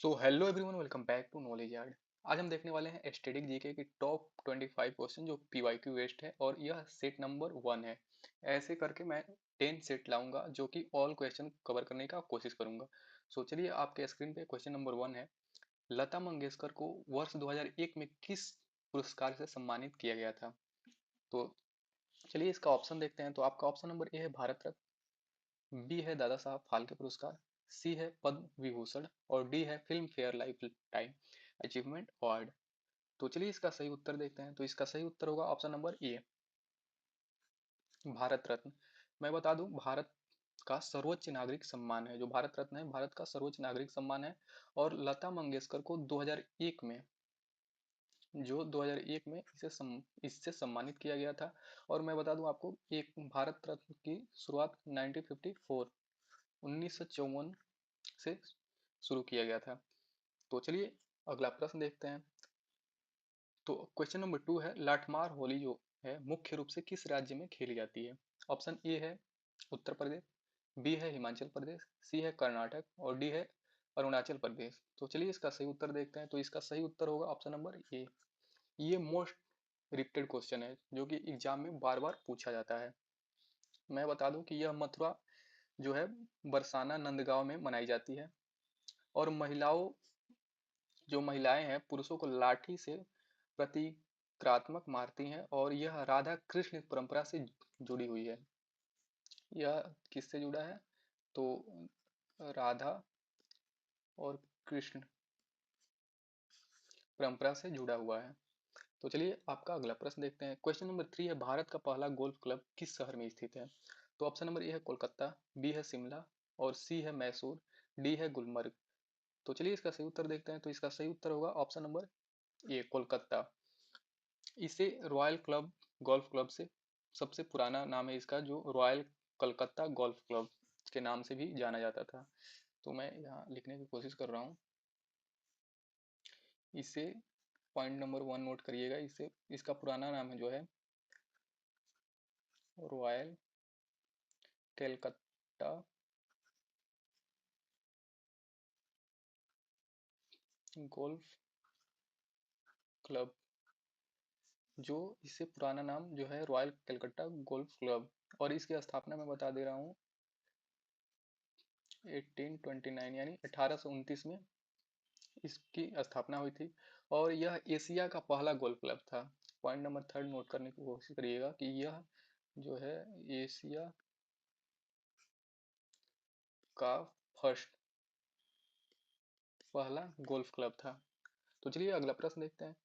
So hello everyone, welcome back to Knowledge Yard. आज हम देखने वाले हैं स्टैटिक जीके की टॉप 25 क्वेश्चन जो पीवाईक्यू बेस्ड है और यह सेट नंबर 1 है। ऐसे करके मैं 10 सेट लाऊंगा जो कि ऑल क्वेश्चन कवर करने का कोशिश करूंगा। सो चलिए, आपके स्क्रीन पे क्वेश्चन नंबर 1 है। लता मंगेशकर को वर्ष 2001 में किस पुरस्कार से सम्मानित किया गया था? तो चलिए इसका ऑप्शन देखते हैं। तो आपका ऑप्शन नंबर ए है भारत रत्न, बी है दादा साहब फाल्के पुरस्कार, सी है पद्म विभूषण और डी है film fair life time achievement award. तो चलिए इसका सही उत्तर देखते हैं। तो इसका सही उत्तर होगा ऑप्शन नंबर ए, भारत रत्न। मैं बता दूं, भारत का सर्वोच्च नागरिक सम्मान है। जो भारत रत्न है, भारत का सर्वोच्च नागरिक सम्मान है। और लता मंगेशकर को 2001 में, जो 2001 में इससे सम्मानित किया गया था। और मैं बता दूं आपको, एक भारत रत्न की शुरुआत 1954 1954 से शुरू किया गया था। तो चलिए अगला प्रश्न देखते हैं। तो क्वेश्चन नंबर 2 है, लाठमार होली जो है मुख्य रूप से किस राज्य में खेली जाती है? ऑप्शन ए है उत्तर प्रदेश, बी है हिमाचल प्रदेश, सी है कर्नाटक और डी है अरुणाचल प्रदेश। तो चलिए इसका सही उत्तर देखते हैं। तो इसका सही उत्तर होगा ऑप्शन नंबर ए। ये मोस्ट रिपीटेड क्वेश्चन है जो कि एग्जाम में बार बार पूछा जाता है। मैं बता दूं कि यह मथुरा जो है बरसाना नंदगांव में मनाई जाती है। और जो महिलाएं हैं पुरुषों को लाठी से प्रतीकात्मक मारती हैं और यह राधा कृष्ण परंपरा से जुड़ी हुई है। यह किससे जुड़ा है? तो राधा और कृष्ण परंपरा से जुड़ा हुआ है। तो चलिए आपका अगला प्रश्न देखते हैं। क्वेश्चन नंबर 3 है, भारत का पहला गोल्फ क्लब किस शहर में स्थित है? तो ऑप्शन नंबर ए है कोलकाता, बी है शिमला और सी है मैसूर, डी है गुलमर्ग। तो चलिए इसका सही उत्तर देखते हैं। तो इसका सही उत्तर होगा ऑप्शन नंबर ए, कोलकाता। इसे रॉयल क्लब गोल्फ क्लब से सबसे पुराना नाम है इसका, जो रॉयल कलकत्ता गोल्फ क्लब के नाम से भी जाना जाता था। तो मैं यहाँ लिखने की कोशिश कर रहा हूँ। इसे पॉइंट नंबर 1 नोट करिएगा। इसे इसका पुराना नाम है जो है रॉयल कलकत्ता गोल्फ क्लब। जो इससे पुराना नाम जो है रॉयल कलकत्ता गोल्फ क्लब। और इसकी स्थापना मैं बता दे रहा हूँ 1829 यानी 1829 में इसकी स्थापना हुई थी। और यह एशिया का पहला गोल्फ क्लब था। पॉइंट नंबर 3 नोट करने की कोशिश करिएगा कि यह जो है एशिया का फर्स्ट पहला गोल्फ क्लब था। तो चलिए अगला प्रश्न देखते हैं।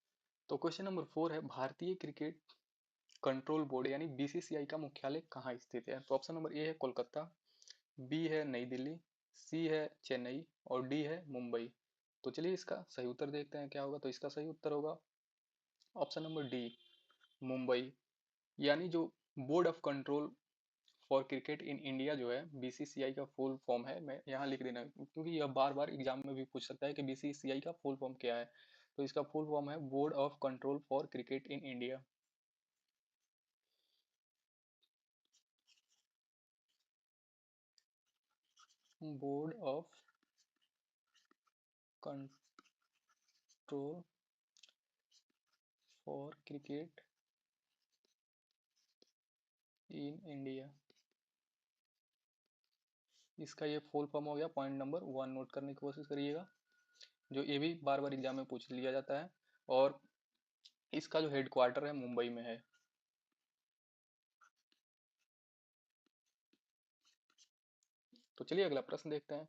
तो क्वेश्चन नंबर 4 है, भारतीय क्रिकेट कंट्रोल बोर्ड यानी बीसीसीआई का मुख्यालय कहाँ स्थित है? तो ऑप्शन नंबर ए है कोलकाता, बी है नई दिल्ली, सी है चेन्नई और डी है मुंबई। तो चलिए इसका सही उत्तर देखते हैं क्या होगा। तो इसका सही उत्तर होगा ऑप्शन नंबर डी, मुंबई। यानी जो board of control for cricket in India जो है बीसीसीआई का फुल फॉर्म है। मैं यहाँ लिख देना क्योंकि यह बार बार एग्जाम में भी पूछ सकता है कि बीसीसीआई का फुल फॉर्म क्या है। तो इसका फुल फॉर्म है board of control for cricket in India. Board of control for cricket in India. इसका ये फुल फॉर्म हो गया। पॉइंट नंबर 1 नोट करने की कोशिश करिएगा, जो ये भी बार बार एग्जाम में पूछ लिया जाता है। और इसका जो हेडक्वार्टर है मुंबई में है। तो चलिए अगला प्रश्न देखते हैं।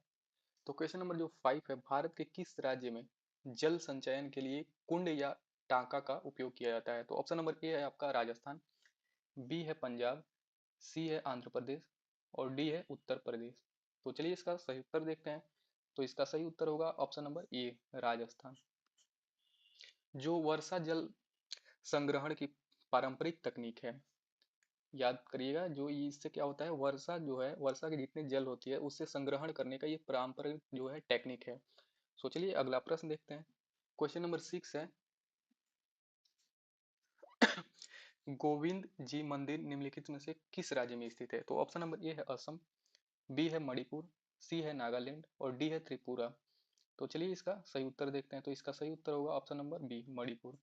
तो क्वेश्चन नंबर जो 5 है, भारत के किस राज्य में जल संचयन के लिए कुंड या टांका का उपयोग किया जाता है? तो ऑप्शन नंबर ए है आपका राजस्थान, बी है पंजाब, सी है आंध्र प्रदेश और डी है उत्तर प्रदेश। तो चलिए इसका सही उत्तर देखते हैं। तो इसका सही उत्तर होगा ऑप्शन नंबर ए, राजस्थान। जो वर्षा जल संग्रहण की पारंपरिक तकनीक है, याद करिएगा, जो इससे क्या होता है, वर्षा जो है, वर्षा की जितनी जल होती है उससे संग्रहण करने का ये पारंपरिक जो है टेक्निक है। सो चलिए अगला प्रश्न देखते हैं। क्वेश्चन नंबर 6 है, गोविंद जी मंदिर निम्नलिखित में से किस राज्य में स्थित है? तो ऑप्शन नंबर ए है असम, बी है मणिपुर, सी है नागालैंड और डी है त्रिपुरा। तो चलिए इसका सही उत्तर देखते हैं। तो इसका सही उत्तर होगा option number B, Manipur.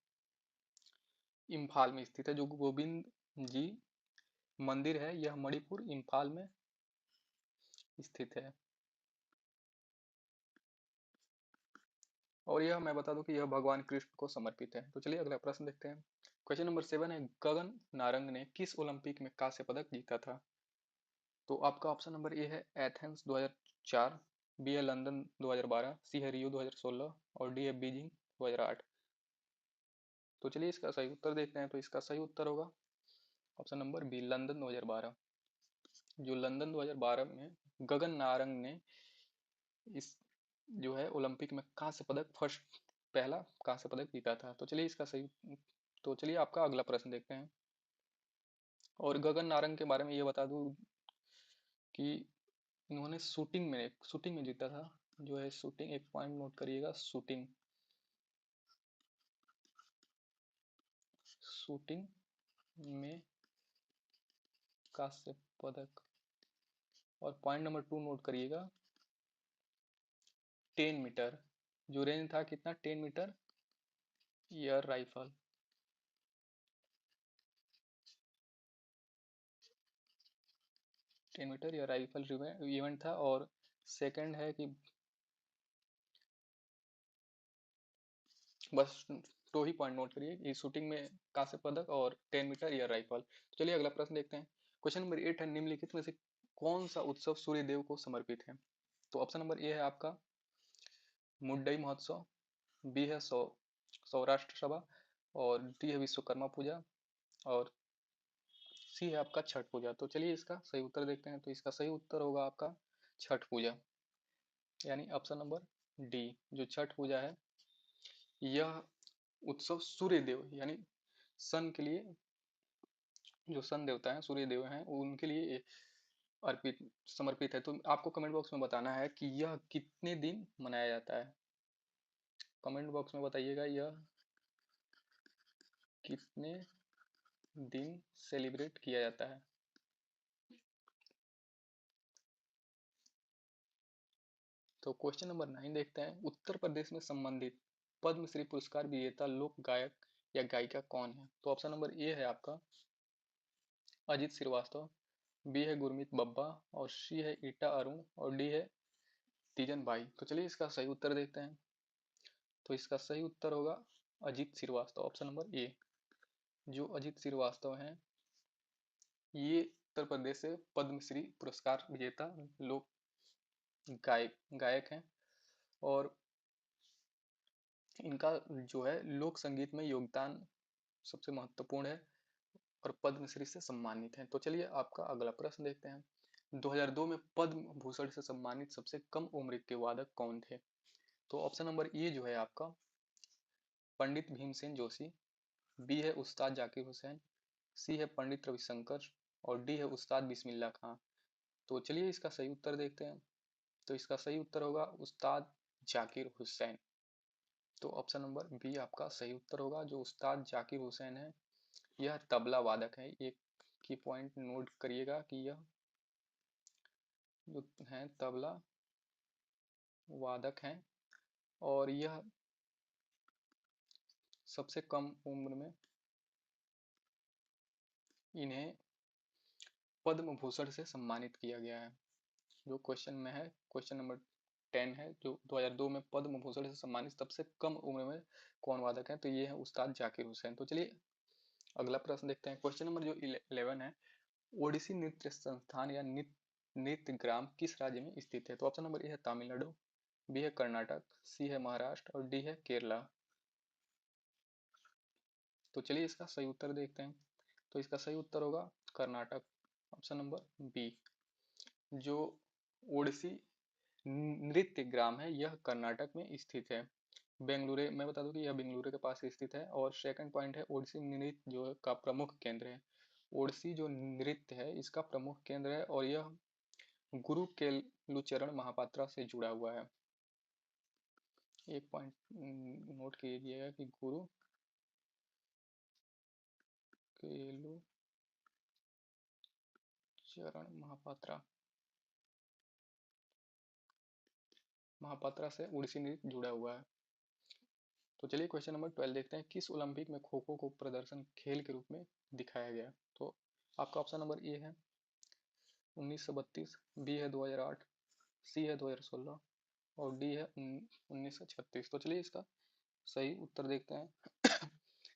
Imphal में स्थित है जो गोविंद जी मंदिर है, यह मणिपुर इम्फाल में स्थित है। और यह मैं बता दूं कि यह भगवान कृष्ण को समर्पित है। तो चलिए अगला प्रश्न देखते हैं। क्वेश्चन नंबर 7 है, गगन नारंग ने किस ओलंपिक में कांस्य पदक जीता था? तो आपका ऑप्शन नंबर ए है एथेंस 2004, बी है लंदन 2012, सी है रियो 2016 और डी है बीजिंग 2008। तो चलिए इसका सही उत्तर देखते हैं। तो इसका सही उत्तर होगा ऑप्शन नंबर बी, लंदन 2012। जो लंदन 2012 में गगन नारंग ने इस जो है ओलंपिक में कांस्य पदक फर्स्ट पहला कांस्य पदक जीता था। तो चलिए इसका सही, तो चलिए आपका अगला प्रश्न देखते हैं। और गगन नारंग के बारे में ये बता दूं कि इन्होंने शूटिंग में जीता था। जो है शूटिंग, एक पॉइंट नोट करिएगा, शूटिंग शूटिंग में कांस्य पदक। और पॉइंट नंबर 2 नोट करिएगा, 10 मीटर। जो रेंज था कितना, 10 metre air rifle. 10 metre air rifle event था। और सेकंड है कि बस 2 ही पॉइंट नोट करिए, कि शूटिंग में कांस्य पदक और 10 मीटर एयर राइफल। तो चलिए अगला प्रश्न देखते हैं। क्वेश्चन नंबर 8 है, निम्नलिखित में से कौन सा उत्सव सूर्य देव को समर्पित है? तो ऑप्शन नंबर ए है आपका मुंडई महोत्सव, बी है सौराष्ट्र सभा और डी है विश्वकर्मा पूजा और सी है आपका छठ पूजा। तो चलिए इसका सही उत्तर देखते हैं। तो इसका सही उत्तर होगा आपका छठ पूजा, यानी ऑप्शन नंबर डी। जो छठ पूजा है, यह उत्सव सूर्य देव यानी सन के लिए, जो सन देवता है, सूर्य देव हैं, उनके लिए अर्पित समर्पित है। तो आपको कमेंट बॉक्स में बताना है कि यह कितने दिन मनाया जाता है। कमेंट बॉक्स में बताइएगा यह कितने दिन सेलिब्रेट किया जाता है। तो क्वेश्चन नंबर 9 देखते हैं। उत्तर प्रदेश में संबंधित पद्मश्री पुरस्कार विजेता लोक गायक या गायिका कौन है? तो ऑप्शन नंबर ए है आपका अजित श्रीवास्तव, बी है गुरमीत बब्बा और सी है ईटा अरुण और डी है तीजन बाई। तो चलिए इसका सही उत्तर देखते हैं। तो इसका सही उत्तर होगा Ajit Srivastava, option number A. जो अजित श्रीवास्तव हैं, ये उत्तर प्रदेश से पद्मश्री पुरस्कार विजेता लोक गायक हैं। और इनका जो है लोक संगीत में योगदान सबसे महत्वपूर्ण है और पद्मश्री से सम्मानित हैं। तो चलिए आपका अगला प्रश्न देखते हैं। 2002 में पद्म भूषण से सम्मानित सबसे कम उम्र के वादक कौन थे? तो ऑप्शन नंबर ए जो है आपका पंडित भीमसेन जोशी, बी है उस्ताद जाकिर हुसैन, सी है पंडित रविशंकर और डी है उस्ताद बिस्मिल्लाह खां। तो चलिए इसका सही उत्तर देखते हैं। तो इसका सही उत्तर होगा उस्ताद जाकिर हुसैन। तो ऑप्शन नंबर बी आपका सही उत्तर होगा। जो उस्ताद जाकिर हुसैन है, यह तबला वादक है। एक की पॉइंट नोट करिएगा कि यह जो है तबला वादक हैं और यह सबसे कम उम्र में इन्हें पद्म भूषण से सम्मानित किया गया है। जो क्वेश्चन में है, क्वेश्चन नंबर 10 है, जो 2002 में पद्म भूषण से सम्मानित सबसे कम उम्र में कौन वादक है? तो ये है उस्ताद जाकिर हुसैन। तो चलिए अगला प्रश्न देखते हैं। क्वेश्चन नंबर जो 11 है, ओडिसी नृत्य संस्थान या नृत्य ग्राम किस राज्य में स्थित है? तो ऑप्शन नंबर ए है तमिलनाडु, बी है कर्नाटक, सी है महाराष्ट्र और डी है केरला। तो चलिए इसका सही उत्तर देखते हैं। तो इसका सही उत्तर होगा कर्नाटक, ऑप्शन नंबर बी। जो ओडिसी नृत्य ग्राम है, यह कर्नाटक में स्थित है। बेंगलुरु, मैं बता दूं कि यह बेंगलुरु के पास स्थित है। और सेकंड पॉइंट है, ओडिसी नृत्य जो का प्रमुख केंद्र है। ओडिसी जो नृत्य है, इसका प्रमुख केंद्र है और यह गुरु केलुचरण महापात्रा से जुड़ा हुआ है। एक पॉइंट नोट कीजिएगा कि गुरु केलुचरण महापात्रा महापात्रा से उड़ीसी नृत्य जुड़ा हुआ है। तो चलिए क्वेश्चन नंबर 12 देखते हैं, किस ओलंपिक में खो खो को प्रदर्शन खेल के रूप में दिखाया गया। तो आपका ऑप्शन नंबर ए है 1932, बी है 2008, सी है 2016 और डी है 1936। तो चलिए इसका सही उत्तर देखते हैं।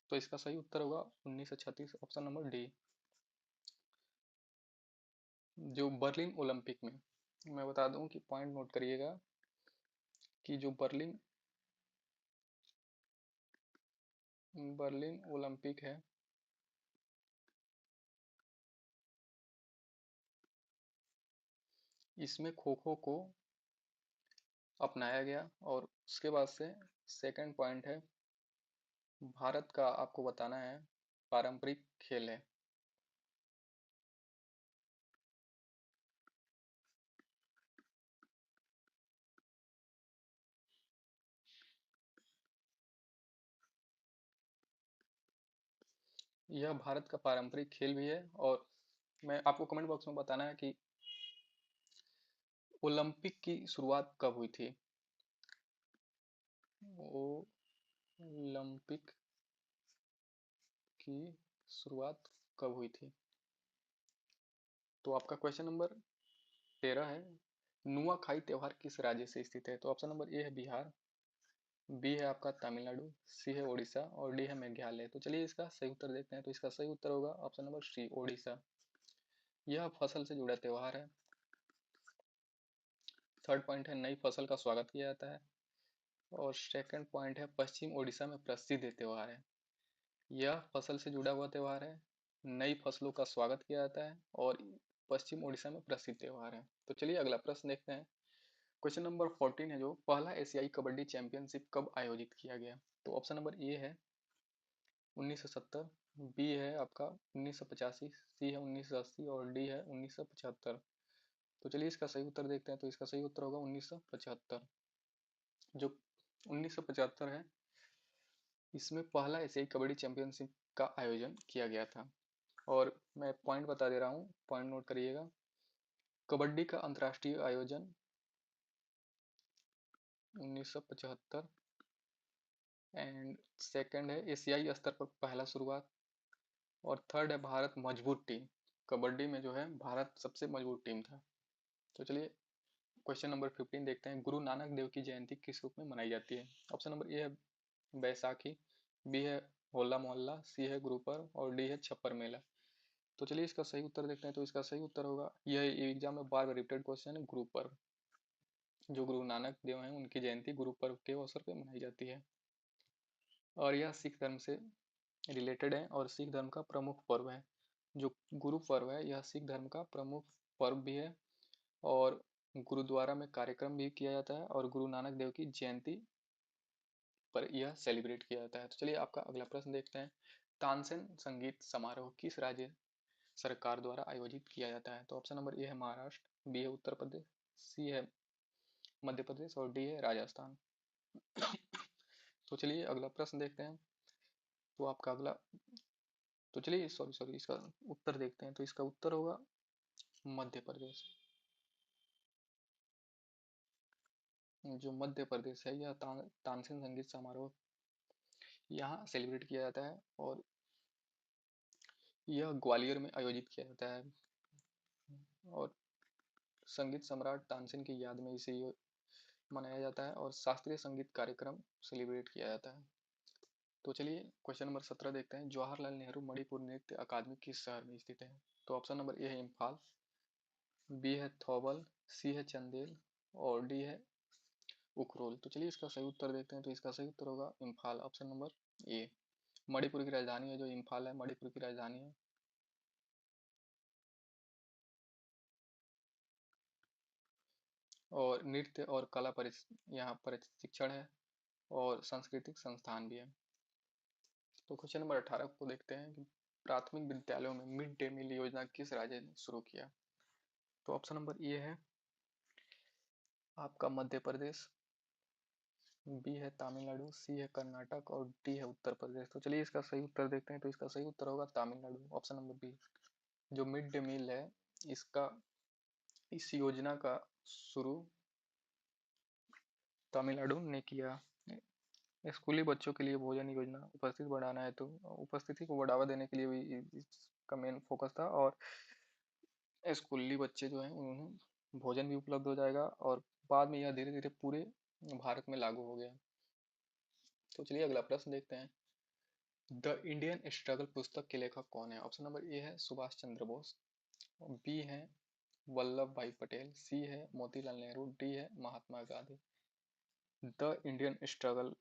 तो इसका सही उत्तर होगा 1936, ऑप्शन नंबर डी। जो बर्लिन ओलंपिक में, मैं बता दूं कि पॉइंट नोट करिएगा कि जो बर्लिन बर्लिन ओलंपिक है, इसमें खो खो को अपनाया गया। और उसके बाद से सेकंड पॉइंट है, भारत का आपको बताना है पारंपरिक खेल है। यह भारत का पारंपरिक खेल भी है। और मैं आपको कमेंट बॉक्स में बताना है कि ओलंपिक की शुरुआत कब हुई थी। ओलंपिक की शुरुआत कब हुई थी। तो आपका क्वेश्चन नंबर 13 है, नुआखाई त्योहार किस राज्य से स्थित है। तो ऑप्शन नंबर ए है बिहार, बी है आपका तमिलनाडु, सी है उड़ीसा और डी है मेघालय। तो चलिए इसका सही उत्तर देखते हैं। तो इसका सही उत्तर होगा ऑप्शन नंबर सी, उड़ीसा। यह फसल से जुड़ा त्योहार है। थर्ड पॉइंट है, नई फसल का स्वागत किया जाता है। और सेकंड पॉइंट है, पश्चिम उड़ीसा में प्रसिद्ध त्योहार है। यह फसल से जुड़ा हुआ त्योहार है, नई फसलों का स्वागत किया जाता है और पश्चिम उड़ीसा में प्रसिद्ध त्योहार है। तो चलिए अगला प्रश्न देखते हैं। क्वेश्चन नंबर 14 है, जो पहला एशियाई कबड्डी चैंपियनशिप कब आयोजित किया गया। तो ऑप्शन नंबर ए है 1970, बी है आपका 1985, सी है 1980 और डी है 1975। तो चलिए इसका सही उत्तर देखते हैं। तो इसका सही उत्तर होगा 1975। जो 1975 है, इसमें पहला एशियाई कबड्डी चैंपियनशिप का आयोजन किया गया था। और मैं पॉइंट बता दे रहा हूँ, पॉइंट नोट करिएगा। कबड्डी का अंतर्राष्ट्रीय आयोजन 1975, एंड सेकंड है एशियाई स्तर पर पहला शुरुआत, और थर्ड है भारत मजबूत टीम। कबड्डी में जो है भारत सबसे मजबूत टीम था। तो चलिए क्वेश्चन नंबर 15 देखते हैं, गुरु नानक देव की जयंती किस रूप में मनाई जाती है। ऑप्शन नंबर ए है बैसाखी, बी है होला मोहल्ला, सी है गुरु पर्व और डी है छप्पर मेला। तो चलिए इसका सही उत्तर देखते हैं। तो इसका सही उत्तर होगा, यह एग्जाम में बार बार रिपीटेड क्वेश्चन है, गुरु पर्व। जो गुरु नानक देव हैं उनकी जयंती गुरु पर्व के अवसर पर मनाई जाती है। और यह सिख धर्म से रिलेटेड है और सिख धर्म का प्रमुख पर्व है। जो गुरु पर्व है यह सिख धर्म का प्रमुख पर्व भी है। और गुरुद्वारा में कार्यक्रम भी किया जाता है और गुरु नानक देव की जयंती पर यह सेलिब्रेट किया जाता है। तो चलिए आपका अगला प्रश्न देखते हैं, तानसेन संगीत समारोह किस राज्य सरकार द्वारा आयोजित किया जाता है। तो ऑप्शन नंबर ए है महाराष्ट्र, बी है उत्तर प्रदेश, सी है मध्य प्रदेश और डी है राजस्थान। तो चलिए अगला प्रश्न देखते हैं। तो आपका अगला, तो चलिए सॉरी सॉरी इसका उत्तर देखते हैं। तो इसका उत्तर होगा मध्य प्रदेश। जो मध्य प्रदेश है, यह तानसेन संगीत समारोह यहाँ सेलिब्रेट किया जाता है और यह ग्वालियर में आयोजित किया जाता है। और संगीत सम्राट तानसेन की याद में इसे मनाया जाता है और शास्त्रीय संगीत कार्यक्रम सेलिब्रेट किया जाता है। तो चलिए क्वेश्चन नंबर 17 देखते हैं, जवाहरलाल नेहरू मणिपुर नृत्य अकादमी किस शहर में स्थित है। तो ऑप्शन नंबर ए है इम्फाल, बी है थौबल, सी है चंदेल और डी है उखरुल। तो चलिए इसका सही उत्तर देखते हैं। तो इसका सही उत्तर होगा इम्फाल, ऑप्शन नंबर ए। मणिपुर की राजधानी है जो इम्फाल है, मणिपुर की राजधानी है। और नृत्य और कला यहाँ प्रशिक्षण है और सांस्कृतिक संस्थान भी है। तो क्वेश्चन नंबर 18 को देखते हैं कि प्राथमिक विद्यालयों में मिड डे मील योजना किस राज्य ने शुरू किया। तो ऑप्शन नंबर ए है आपका मध्य प्रदेश, बी है तमिलनाडु, सी है कर्नाटक और डी है उत्तर प्रदेश। तो चलिए इसका सही उत्तर देखते हैं। तो इसका सही उत्तर होगा तमिलनाडु, ऑप्शन नंबर बी। जो मिड डे मील है, इसका इस योजना का शुरू तमिलनाडु ने किया। स्कूली बच्चों के लिए भोजन योजना उपस्थित बढ़ाना है, तो उपस्थिति को बढ़ावा देने के लिए भी इसका मेन फोकस था। और स्कूली बच्चे जो हैं उन्हें भोजन भी उपलब्ध हो जाएगा, और बाद में यह धीरे धीरे पूरे भारत में लागू हो गया। तो चलिए अगला प्रश्न देखते हैं। द इंडियन स्ट्रगल पुस्तक के लेखक कौन है? ऑप्शन नंबर ए है सुभाष चंद्र बोस, बी है वल्लभ भाई पटेल, सी है मोतीलाल नेहरू, डी है Mahatma Gandhi. The Indian struggle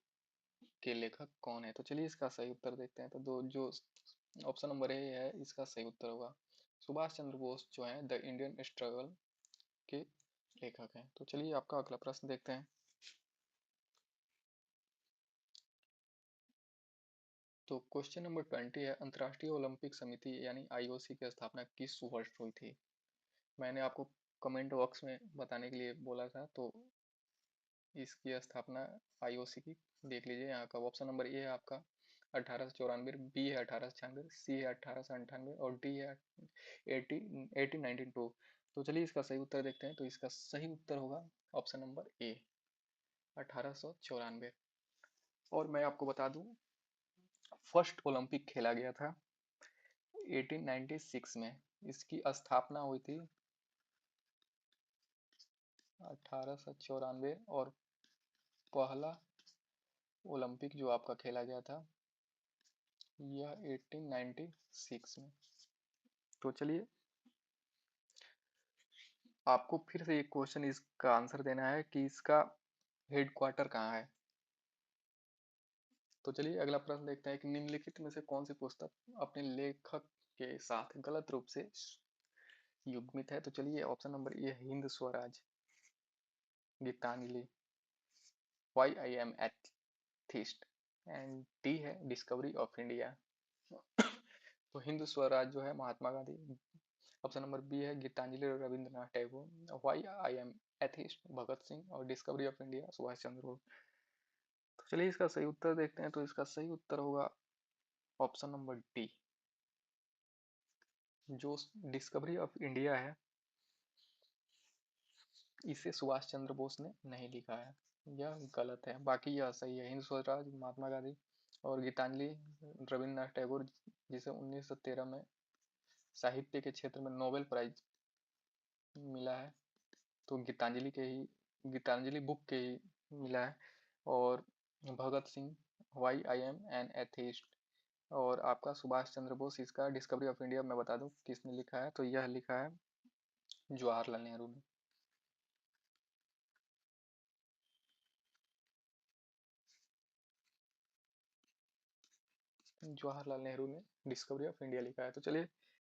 के लेखक कौन है? तो चलिए इसका सही उत्तर देखते हैं। तो दो जो ऑप्शन नंबर ए है इसका सही उत्तर होगा। सुभाष चंद्र बोस जो है द इंडियन स्ट्रगल के लेखक हैं। तो चलिए आपका अगला प्रश्न देखते हैं। तो क्वेश्चन नंबर 20 है, अंतर्राष्ट्रीय ओलंपिक समिति यानी आईओसी की स्थापना किस वर्ष हुई थी? मैंने आपको कमेंट बॉक्स में बताने के लिए बोला था, तो इसकी स्थापना आईओसी की देख लीजिए यहाँ का। ऑप्शन नंबर ए है आपका 1894, बी है 1896, सी है 1898 और डी है 1892। तो चलिए इसका सही उत्तर देखते हैं। तो इसका सही उत्तर होगा ऑप्शन नंबर ए 1894। और मैं आपको बता दूं, फर्स्ट ओलंपिक खेला गया था 1896 में। इसकी स्थापना हुई थी 1894, और पहला ओलंपिक जो आपका खेला गया था यह 1896 में। तो चलिए आपको फिर से एक क्वेश्चन इसका आंसर देना है कि इसका हेड क्वार्टर कहाँ है। तो चलिए अगला प्रश्न देखते हैं कि निम्नलिखित में से कौन सी पुस्तक अपने लेखक के साथ गलत रूप से युग्मित है? तो चलिए option number A Hind Swaraj, Gitanjali, why I am atheist, and D है डिस्कवरी ऑफ इंडिया। तो हिंद स्वराज जो है Mahatma Gandhi, option number B है Gitanjali Rabindranath Tagore, why I am atheist Bhagat Singh, और discovery of India Subhash Chandra Bose. तो चलिए इसका सही उत्तर देखते हैं। तो इसका सही उत्तर होगा ऑप्शन नंबर डी। जो डिस्कवरी ऑफ इंडिया है इसे सुभाष चंद्र बोस ने नहीं लिखा है, यह गलत है। बाकी यह सही है। हिंद स्वराज महात्मा गांधी, और गीतांजलि रविन्द्रनाथ टैगोर, जिसे 1913 में साहित्य के क्षेत्र में नोबेल प्राइज मिला है। तो गीतांजलि बुक के ही मिला है। और Bhagat Singh why I am an atheist, और आपका सुभाष चंद्र बोस इसका डिस्कवरी ऑफ इंडिया मैं बता दूं किसने लिखा है, तो यह लिखा है जवाहरलाल नेहरू ने। जवाहरलाल नेहरू ने डिस्कवरी ऑफ इंडिया लिखा है। तो चलिए